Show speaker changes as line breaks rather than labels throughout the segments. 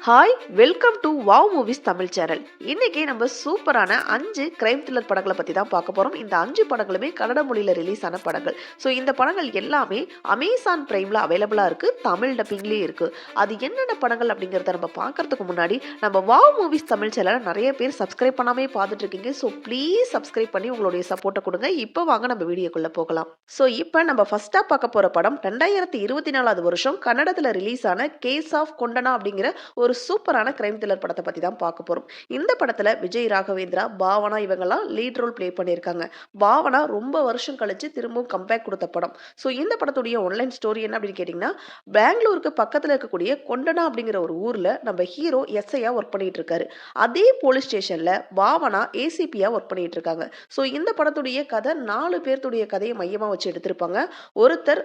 Hi welcome to wow movies Tamil channel. இன்னைக்கு நம்ம சூப்பரான 5 கிரைம் த்ரில்லர் படங்களை பற்றி தான் பார்க்க போகிறோம். இந்த 5 படங்களுமே கன்னட மொழியில் ரிலீஸ் ஆன படங்கள். ஸோ இந்த படங்கள் எல்லாமே அமேசான் பிரைமில் அவைலபிளாக இருக்குது, தமிழ் டப்பிங்லேயே இருக்குது. அது என்னென்ன படங்கள் அப்படிங்கிறத நம்ம பார்க்கறதுக்கு முன்னாடி நம்ம வாவ் மூவிஸ் தமிழ் சேனலை நிறைய பேர் சப்ஸ்கிரைப் பண்ணாமே பார்த்துட்டு இருக்கீங்க. ஸோ ப்ளீஸ் சப்ஸ்கிரைப் பண்ணி உங்களுடைய சப்போர்ட்டை கொடுங்க. இப்போ வாங்க நம்ம வீடியோக்குள்ளே போகலாம். ஸோ இப்போ நம்ம ஃபஸ்ட்டாக பார்க்க போகிற படம் 2024 வருஷம் கன்னடத்தில் ரிலீஸ் ஆன கேஸ் ஆஃப் கொண்டனா அப்படிங்கிற ஒரு சூப்பரான கிரைம் த்ரில்லர் படத்தை பத்தி தான் பார்க்க போறோம். இந்த படத்துல விஜய் ராகவேந்திரா, பாவனா இவங்கெல்லாம் லீட் ரோல் பிளே பண்ணியிருக்காங்க. பாவனா ரொம்ப வருஷம் கழிச்சு திரும்பவும் கம்பேக் கொடுத்த படம். ஸோ இந்த படத்துடைய ஆன்லைன் ஸ்டோரி என்ன அப்படின்னு கேட்டீங்கன்னா, பெங்களூருக்கு பக்கத்துல இருக்கக்கூடிய கொண்டனா அப்படிங்கிற ஒரு ஊர்ல நம்ம ஹீரோ எஸ்ஐயா ஒர்க் பண்ணிட்டு இருக்காரு. அதே போலீஸ் ஸ்டேஷன்ல பாவனா ஏசிபியா ஒர்க் பண்ணிட்டு இருக்காங்க. ஸோ இந்த படத்துடைய கதை 4 பேர்த்துடைய கதையை மையமா வச்சு எடுத்திருப்பாங்க. ஒருத்தர்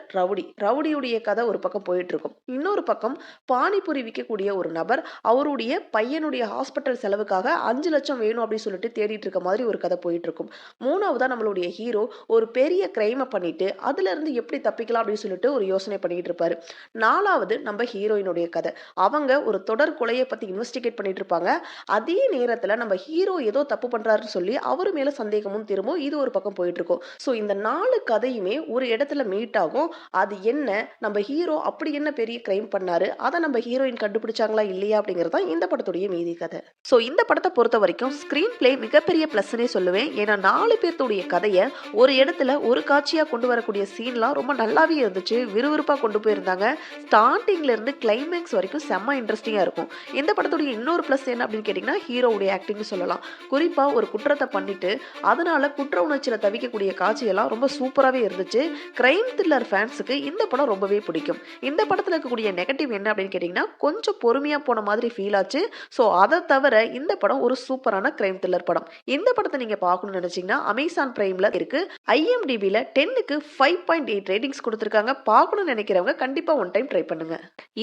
ரவுடியுடைய கதை ஒரு பக்கம் போயிட்டு இருக்கும். இன்னொரு பக்கம் பானிபூரி விற்கக்கூடிய ஒரு நபர் அவருடைய பையனுடைய ஹாஸ்பிட்டல் செலவுக்காக 5 லட்சம் வேணும் அப்படின்னு சொல்லிட்டு தேடிட்டு இருக்க மாதிரி ஒரு கதை போயிட்டு இருக்கும். மூணாவதா நம்மளுடைய ஹீரோ ஒரு பெரிய கிரைமை பண்ணிட்டு அதுல இருந்து எப்படி தப்பிக்கலாம் அப்படின்னு சொல்லிட்டு ஒரு யோசனை பண்ணிட்டு இருப்பாரு. நாலாவது நம்ம ஹீரோயினுடைய கதை. அவங்க ஒரு தொடர் கொலையை பத்தி இன்வெஸ்டிகேட் பண்ணிட்டு இருப்பாங்க. அதே நேரத்துல நம்ம ஹீரோ ஏதோ தப்பு பண்றாருன்னு சொல்லி அவரு மேல சந்தேகமும் திரும்பும். இது ஒரு பக்கம் போயிட்டு இருக்கும். ஸோ இந்த 4 கதையுமே ஒரு இடத்துல மீட் ஆகும். அது என்ன, நம்ம ஹீரோ அப்படி என்ன பெரிய கிரைம் பண்ணாரு, அதை நம்ம ஹீரோயின் கண்டுபிடிச்சாங்களா இல்லையா அப்படிங்கிறது தான் இந்த படத்துடைய மீதி கதை. ஸோ இந்த படத்தை பொறுத்த வரைக்கும் ஸ்கிரீன் பிளே மிகப்பெரிய பிளஸ்னே சொல்லுவேன். ஏன்னா 4 பேர்த்துடைய கதையை ஒரு இடத்துல ஒரு காட்சியா கொண்டு வரக்கூடிய சீன்லாம் ரொம்ப நல்லாவே இருந்துச்சு. விறுவிறுப்பா கொண்டு போயிருந்தாங்க. ஸ்டார்டிங்ல இருந்து கிளைமேக்ஸ் வரைக்கும் செம்ம இன்ட்ரெஸ்டிங்கா இருக்கும். இந்த படத்துடைய இன்னொரு பிளஸ் என்ன அப்படின்னு கேட்டீங்கன்னா, ஹீரோவுடைய ஆக்டிங் சொல்லலாம். குறிப்பா ஒரு குற்றத்தை பண்ணிட்டு அதனால குற்ற உணர்ச்சியில தவிக்கக்கூடிய காட்சியெல்லாம் ரொம்ப சூப்பராகவே இருந்துச்சு. கிரைம் த்ரில்லர் ஃபேன்ஸுக்கு இந்த படம் ரொம்பவே பிடிக்கும். இந்த படத்தில் இருக்கக்கூடிய நெகட்டிவ் என்ன அப்படின்னு கேட்டீங்கன்னா, கொஞ்சம் பொறுமையா போன மாதிரி ஃபீல் ஆச்சு. ஸோ அதை தவிர இந்த படம் ஒரு சூப்பரான கிரைம் த்ரில்லர் படம். இந்த படத்தை நீங்க பார்க்கணும்னு நினைச்சீங்கன்னா அமேசான் பிரைம்ல இருக்கு. IMDbல 10க்கு 5.8 ரேட்டிங்ஸ் கொடுத்துருக்காங்க. பார்க்கணும்னு நினைக்கிறவங்க கண்டிப்பா ஒன் டைம் ட்ரை பண்ணுங்க.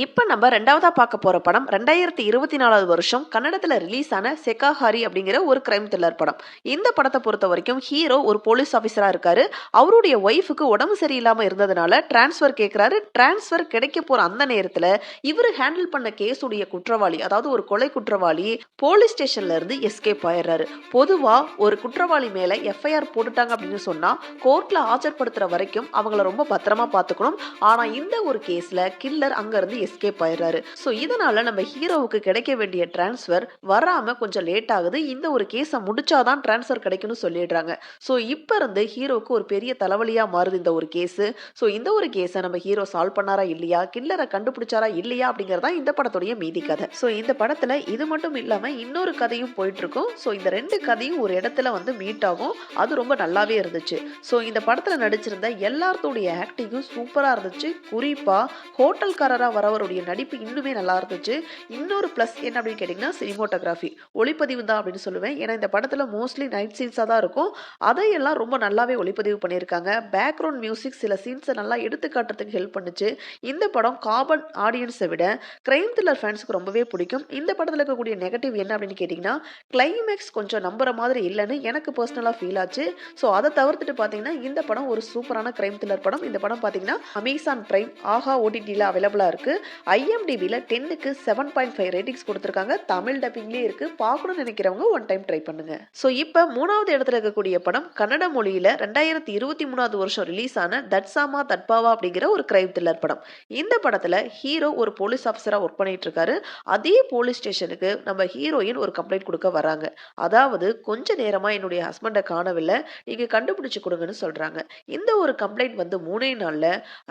இப்போ நம்ம ரெண்டாவதா பார்க்க போற படம் 2024 வருஷம் கன்னடத்துல ரிலீஸ் ஆன செகாஹாரி அப்படிங்கிற ஒரு கிரைம் த்ரில்லர் படம். இந்த படத்தை பொறுத்த வரைக்கும் ஹீரோ ஒரு போலீஸ் ஆஃபீஸரா இருக்காரு. அவருடைய ஒய்ஃபுக்கு உடம்பு சரியில்லாம இருந்ததுனால டிரான்ஸ்ஃபர் கேட்கிறாரு. டிரான்ஸ்ஃபர் கிடைக்க போற அந்த நேரத்துல இவர் ஹேண்டில் பண்ண கேஸ் உடைய குற்றவாளி, அதாவது ஒரு கொலை குற்றவாளி போலீஸ் ஸ்டேஷன்ல இருந்து எஸ்கேப் ஆயிடுறாரு. பொதுவா ஒரு குற்றவாளி மேல எஃப்ஐஆர் போட்டுட்டாங்க அப்படின்னு சொன்னா கோர்ட்ல ஆஜர்படுத்துற வரைக்கும் அவங்கள ரொம்ப பத்திரமா பாத்துக்கணும். ஆனா இந்த ஒரு கேஸ்ல கில்லர் அங்க இருந்து எஸ்கேப் ஆயிடுறாரு. சோ இதனால நம்ம ஹீரோவுக்கு கிடைக்க வேண்டிய டிரான்ஸ்ஃபர் வராம கொஞ்சம் லேட் ஆகுது. இந்த ஒரு கேஸை முடிச்சாதான் டிரான்ஸ்ஃபர் கிடைக்கும்னு சொல்லிடுறாங்க. சோ இப்ப இருந்து ஹீரோவுக்கு ஒரு பெரிய தலைவலியா மாறுது இந்த ஒரு கேஸ். சோ இந்த ஒரு கேஸை நம்ம ஹீரோ சால்வ் பண்ணாரா இல்லையா, கில்லரை கண்டுபிடிச்சாரா இல்லையா அப்படிங்கறதா இந்த படத்துடைய மீதி கதை. ஸோ இந்த படத்துல இது மட்டும் இல்லாம இன்னொரு கதையும் போயிட்டு இருக்கும். ஸோ இந்த 2 கதையும் ஒரு இடத்துல வந்து மீட் ஆகும். அது ரொம்ப நல்லாவே இருந்துச்சு. ஸோ இந்த படத்துல நடிச்சிருந்த எல்லாத்தோடைய ஆக்டிங்கும் சூப்பரா இருந்துச்சு. குறிப்பா ஹோட்டல்காரரா வரவருடைய நடிப்பு இன்னுமே நல்லா இருந்துச்சு. இன்னொரு பிளஸ் என்ன அப்படின்னு கேட்டீங்கன்னா, சினிமோட்டோகிராஃபி, ஒளிப்பதிவு தான் அப்படின்னு சொல்லுவேன். ஏன்னா இந்த படத்துல மோஸ்ட்லி நைட் சீன்ஸா தான் இருக்கும். அதையெல்லாம் ரொம்ப நல்லாவே ஒளிப்பதிவு பண்ணியிருக்காங்க. பேக்ரவுண்ட் மியூசிக் சில சீன்ஸை நல்லா எடுத்து காட்டுறதுக்கு ஹெல்ப் பண்ணுச்சு. இந்த படம் காமன் ஆடியன்ஸை விட கிரைம் த்ரில்லர் ஃபேன்ஸ்க்கு ரொம்பவே பிடிக்கும். இந்த படத்தில் இருக்கக்கூடிய நெகட்டிவ் என்ன அப்படின்னு கேட்டிங்கன்னா, கிளைமேக்ஸ் கொஞ்சம் நம்புற மாதிரி இல்லைன்னு எனக்கு பர்சனலாக ஃபீல் ஆச்சு. ஸோ அதை தவிர்த்துட்டு பார்த்தீங்கன்னா இந்த படம் ஒரு சூப்பரான கிரைம் த்ரில்லர் படம். இந்த படம் பார்த்தீங்கன்னா அமேசான் பிரைம், ஆஹா ஓடிடியில் அவைலபிளாக இருக்குது. IMDbல 10க்கு 7.5 ரேட்டிங்ஸ் கொடுத்துருக்காங்க. தமிழ் டப்பிங்லேயே இருக்குது. பார்க்கணும்னு நினைக்கிறவங்க ஒன் டைம் ட்ரை பண்ணுங்க. ஸோ இப்போ 3வது இடத்துல இருக்கக்கூடிய படம் கன்னட மொழியில் 2023 வருஷம் ரிலீஸ் ஆன தட்சாமா தட்பாவா அப்படிங்கிற ஒரு கிரைம் த்ரில்லர் படம். இந்த படத்தில் ஹீரோ ஒரு போலீஸ் ஆஃபீஸரா ஒர்க் பண்ணிட்டு இருக்காரு. அதே போலீஸ் ஸ்டேஷனுக்கு நம்ம ஹீரோயின் ஒரு கம்ப்ளைண்ட் கொடுக்க வராங்க. அதாவது கொஞ்ச நேரமா என்னுடைய ஹஸ்பண்டை காணவில்லை, நீங்க கண்டுபிடிச்சு கொடுங்கன்னு சொல்றாங்க. இந்த ஒரு கம்ப்ளைண்ட் வந்து 3 நாள்ல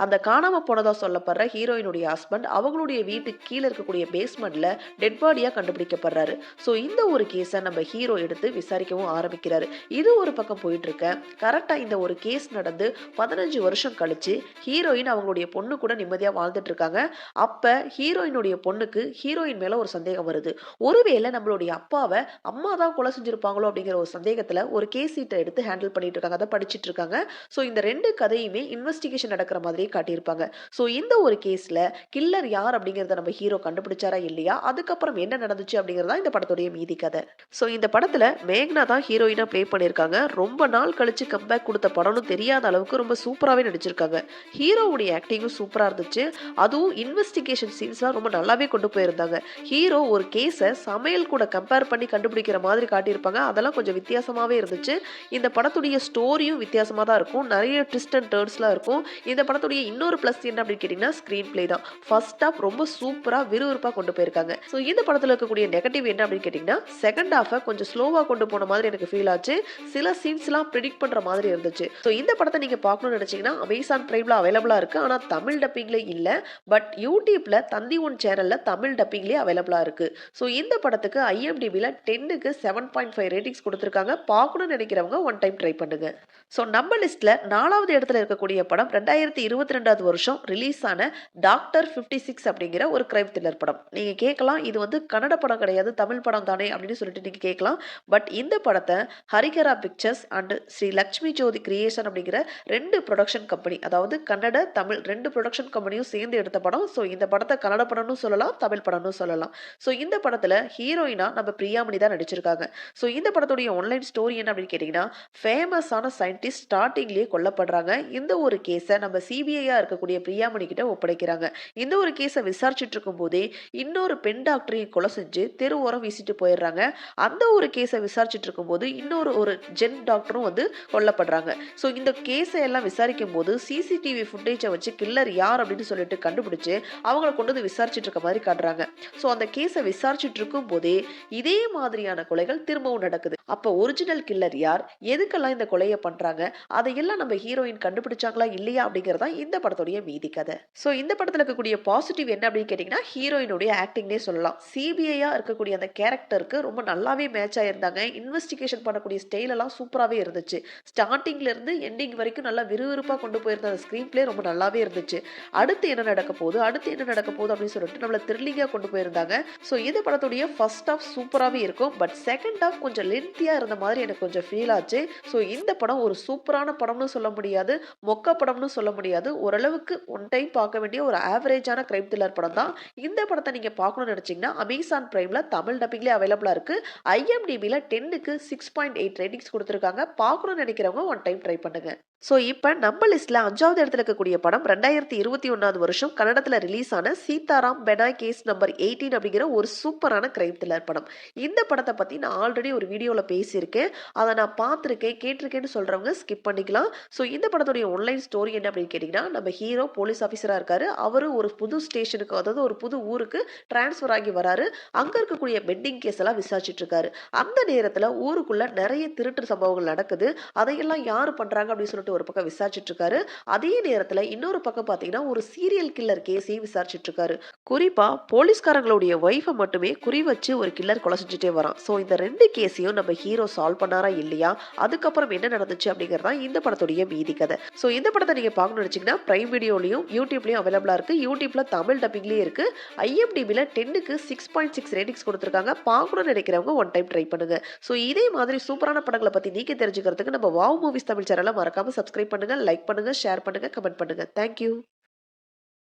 அந்த காணாம போனதா சொல்லப்படுற ஹீரோயினுடைய ஹஸ்பண்ட் அவங்களுடைய வீட்டுக்கு கீழே இருக்கக்கூடிய பேஸ்மெண்ட்ல டெட் பாடியா கண்டுபிடிக்கப்படுறாரு. ஸோ இந்த ஒரு கேஸை நம்ம ஹீரோ எடுத்து விசாரிக்கவும் ஆரம்பிக்கிறாரு. இது ஒரு பக்கம் போயிட்டு இருக்க கரெக்டா இந்த ஒரு கேஸ் நடந்து 15 வருஷம் கழிச்சு ஹீரோயின் அவங்களுடைய பொண்ணு கூட நிம்மதியா வாழ்ந்துட்டு இருக்காங்க. அப்ப ஹீரோயினுடைய பொண்ணுக்கு ஹீரோயின் மேல ஒரு சந்தேகம் வருது. ஒருவேளை நம்மளுடைய அப்பாவை அம்மா தான் கொலை செஞ்சிருப்பாங்களோ அப்படிங்கிற ஒரு சந்தேகத்துல ஒரு கேஸ் சீட்டை எடுத்து ஹேண்டில் பண்ணிட்டு இருக்காங்க, அதை படிச்சுட்டு இருக்காங்க. ஸோ இந்த 2 கதையுமே இன்வெஸ்டிகேஷன் நடக்கிற மாதிரியே காட்டியிருப்பாங்க. ஸோ இந்த ஒரு கேஸ்ல கில்லர் யார் அப்படிங்கிறத நம்ம ஹீரோ கண்டுபிடிச்சாரா இல்லையா, அதுக்கப்புறம் என்ன நடந்துச்சு அப்படிங்கிறதா இந்த படத்துடைய மீதி கதை. ஸோ இந்த படத்துல மேக்னா தான் ஹீரோயினா பிளே பண்ணியிருக்காங்க. ரொம்ப நாள் கழிச்சு கம்பேக் கொடுத்த படம்னு தெரியாத அளவுக்கு ரொம்ப சூப்பராகவே நடிச்சிருக்காங்க. ஹீரோவுடைய ஆக்டிங்கும் சூப்பரா இருந்துச்சு. அதுவும் இன்வெஸ்டிகேஷன் சீன்ஸ்லாம் ரொம்ப நல்லாவே கொண்டு போயிருந்தாங்க. போயிருந்தாங்க. ஹீரோ ஒரு கேஸ சமையல் கூட கம்பேர் பண்ணி கண்டுபிடிக்கிற மாதிரி காட்டியிருப்பாங்க. அதெல்லாம் கொஞ்சம் வித்தியாசமாவே இருந்துச்சு. இந்த படத்துடைய ஸ்டோரியும் வித்தியாசமா தான் இருக்கும். நெறைய ட்விஸ்ட் அண்ட் டர்ன்ஸ்லாம் இருக்கும். இந்த படத்துடைய இன்னொரு பிளஸ் என்ன அப்படின்னு கேட்டீங்கன்னா, ஸ்க்ரீன் பிளே தான். ஃபர்ஸ்ட் ஹாஃப் ரொம்ப சூப்பரா விறுவிறுப்பா கொண்டு போயிருக்காங்க. ஸோ இந்த படத்துல இருக்கக்கூடிய நெகட்டிவ் என்ன அப்படின்னு கேட்டீங்கன்னா, செகண்ட் ஹாஃப கொஞ்சம் ஸ்லோவா கொண்டு போன மாதிரி எனக்கு ஃபீல் ஆச்சு. சில சீன்ஸ்லாம் பிரெடிக்ட் பண்ற மாதிரி இருந்துச்சு. ஸோ இந்த படத்த நீங்க பார்க்கணும்னு நினைச்சீங்கன்னா, அமேசான் பிரைம்ல அவைலபிளா இருக்கு. ஆனா தமிழ் டப்பிங்ல இல்ல. பட் யூடியூப்ல தந்தி ஒன் சேனல்ல தமிழ் டப்பிங்லயே அவைலபிளா இருக்கு. ஸோ இந்த படத்துக்கு IMDbல 10க்கு 7.5 ரேட்டிங்ஸ் குடுத்திருக்காங்க. பார்க்கணும்னு நினைக்கிறவங்க ஒன் டைம் ட்ரை பண்ணுங்க. ஸோ நம்ம லிஸ்ட்ல 4வது இடத்துல இருக்கக்கூடிய படம் 2022வது வருஷம் ரிலீஸ் ஆன டாக்டர் 56 அப்படிங்கிற ஒரு கிரைம் த்ரில்லர் படம். நீங்க கேட்கலாம், இது வந்து கன்னட படம் கிடையாது, தமிழ் படம் தானே அப்படின்னு சொல்லிட்டு நீங்க கேட்கலாம். பட் இந்த படத்தை ஹரிகரா pictures and Sri Lakshmi Jyothi creation அப்படிங்கிற 2 ப்ரொடக்ஷன் கம்பெனி, அதாவது கன்னட தமிழ் 2 ப்ரொடக்ஷன் கம்பெனியும் சேர்ந்து எடுத்த படம். ஸோ இந்த படத்தை கன்னட படம்னு சொல்லலாம், தமிழ் படம்னு சொல்லலாம். ஸோ இந்த படத்துல ஹீரோயினா நம்ம பிரியாமணி தான் நடிச்சிருக்காங்க. ஸோ இந்த படத்துடைய ஆன்லைன் ஸ்டோரி என்ன அப்படின்னு கேட்டீங்கன்னா, ஃபேமஸான சயின்டிஸ்ட் ஸ்டார்டிங்லேயே கொல்லப்படுறாங்க. இந்த ஒரு கேஸை நம்ம CBI இருக்கக்கூடிய பிரியாமணி கிட்ட ஒப்படைக்கிறாங்க. இந்த ஒரு கேஸை விசாரிச்சுட்டு இருக்கும் போதே இன்னொரு பெண் டாக்டரையும் கொலை செஞ்சு தெருவோரம் வீசிட்டு போயிடுறாங்க. அந்த ஒரு கேஸை விசாரிச்சுட்டு இருக்கும்போது இன்னொரு ஜென் டாக்டரும் வந்து கொல்லப்படுறாங்க. ஸோ இந்த கேஸை எல்லாம் விசாரிக்கும் போது CCTV ஃபுட்டேஜை வச்சு கில்லர் யார் அப்படின்னு சொல்லிட்டு கண்டுபிடிச்சு அவங்கள கொண்டு வந்து விசாரிச்சுட்டு இருக்க மாதிரி காட்டுறாங்க. ஸோ அந்த கேஸை விசாரிச்சுட்டு இருக்கும் போதே இதே மாதிரியான கொலைகள் திரும்பவும் நடக்குது. அப்போ ஒரிஜினல் கில்லர் யார், எதுக்கெல்லாம் இந்த கொலையை பண்றாங்க, அதையெல்லாம் நம்ம ஹீரோயின் கண்டுபிடிச்சாங்களா இல்லையா அப்படிங்கறதா இந்த படத்துடைய மீதி கதை. ஸோ இந்த படத்துல இருக்கக்கூடிய பாசிட்டிவ் என்ன அப்படின்னு கேட்டீங்கன்னா, ஹீரோயினுடைய ஆக்டிங்னே சொல்லலாம். CBI இருக்கக்கூடிய அந்த கேரக்டருக்கு ரொம்ப நல்லாவே மேட்ச் ஆயிருந்தாங்க. இன்வெஸ்டிகேஷன் பண்ணக்கூடிய ஸ்டைல் எல்லாம் சூப்பராகவே இருந்துச்சு. ஸ்டார்டிங்ல இருந்து எண்டிங் வரைக்கும் நல்லா விறுவிறுப்பாக கொண்டு போயிருந்த அந்த ஸ்க்ரீன் பிளே ரொம்ப நல்லாவே இருந்துச்சு. அடுத்து என்ன நடக்க போகுது அப்படின்னு சொல்லிட்டு நம்மள த்ரில்லிங்காக கொண்டு போயிருந்தாங்க. ஸோ இந்த படத்துடைய ஃபர்ஸ்ட் ஹாஃப் சூப்பராகவே இருக்கும். பட் செகண்ட் ஹாஃப் கொஞ்சம் லென்த்தியாக இருந்த மாதிரி எனக்கு கொஞ்சம் ஃபீல் ஆச்சு. ஸோ இந்த படம் ஒரு சூப்பரான படம்னு சொல்ல முடியாது, மொக்க படம்னு சொல்ல முடியாது. ஓரளவுக்கு ஒன் டைம் பார்க்க வேண்டிய ஒரு ஆவரேஜான கிரைம் த்ரில்லர் படம் தான். இந்த படத்தை நீங்க பார்க்கணும்னு நினைச்சீங்கன்னா அமேசான் பிரைம்ல தமிழ் டப்பிங்லேயே அவைலபிளா இருக்கு. IMDbல 10க்கு 6.8 ரேட்டிங்ஸ் கொடுத்துருக்காங்க. பார்க்கணும்னு நினைக்கிறவங்க ஒன் டைம் ட்ரை பண்ணுங்க. ஸோ இப்போ நம்ம லிஸ்ட்ல 5வது இடத்துல இருக்கக்கூடிய படம் 2021வது வருஷம் கன்னடத்தில் ரிலீஸ் ஆன சீதாராம் பெனாய் கேஸ் நம்பர் 18 அப்படிங்கிற ஒரு சூப்பரான கிரைம் த்ரில்லர் படம். இந்த படத்தை பற்றி நான் ஆல்ரெடி ஒரு வீடியோவில் பேசியிருக்கேன். அதை நான் பார்த்துருக்கேன், கேட்டிருக்கேன்னு சொல்கிறவங்க ஸ்கிப் பண்ணிக்கலாம். ஸோ இந்த படத்துடைய ஆன்லைன் ஸ்டோரி என்ன அப்படின்னு கேட்டிங்கன்னா, நம்ம ஹீரோ போலீஸ் ஆஃபீஸராக இருக்காரு. அவர் ஒரு புது ஸ்டேஷனுக்கு, அதாவது ஒரு புது ஊருக்கு டிரான்ஸ்ஃபர் ஆகி வராரு. அங்கே இருக்கக்கூடிய பெண்டிங் கேஸ் எல்லாம் விசாரிச்சுட்டு இருக்காரு. அந்த நேரத்தில் ஊருக்குள்ள நிறைய திருட்டு சம்பவங்கள் நடக்குது. அதையெல்லாம் யார் பண்ணுறாங்க அப்படின்னு சொல்லிட்டு ஒரு பக்கம் விசாரிச்சுட்டு இருக்காரு. அதே நேரத்துல இன்னொரு பக்கம் பாத்தீங்கன்னா ஒரு சீரியல் கில்லர் கேஸையும் விசாரிச்சுட்டு இருக்காரு. குறிப்பா போலீஸ்காரங்களுடைய ஒய்ஃபை மட்டுமே குறி வச்சு ஒரு கில்லர் கொலை செஞ்சுட்டே வரான். ஸோ இந்த 2 கேஸையும் நம்ம ஹீரோ சால்வ் பண்ணாரா இல்லையா, அதுக்கப்புறம் என்ன நடந்துச்சு அப்படிங்கறதா இந்த படத்துடைய மீதி கதை. ஸோ இந்த படத்தை நீங்க பார்க்கணும்னு நினைச்சீங்கன்னா பிரைம் வீடியோலையும் யூடியூப்லயும் அவைலபிளா இருக்கு. யூடியூப்ல தமிழ் டப்பிங்லயே இருக்கு. IMDbல 10க்கு 6.6 ரேட்டிங்ஸ் கொடுத்துருக்காங்க. பார்க்கணும்னு நினைக்கிறவங்க ஒன் டைம் ட்ரை பண்ணுங்க. ஸோ இதே மாதிரி சூப்பரான படங்களை பத்தி நீங்க தெரிஞ்சுக்கிறதுக்கு நம்ம வாவ் மூவிஸ் தமிழ் சேனலை மறக்காம சப்ஸ்கிரைப் பண்ணுங்க, லைக் பண்ணுங்க, ஷேர் பண்ணுங்க, கமெண்ட் பண்ணுங்க. தேங்க்யூ.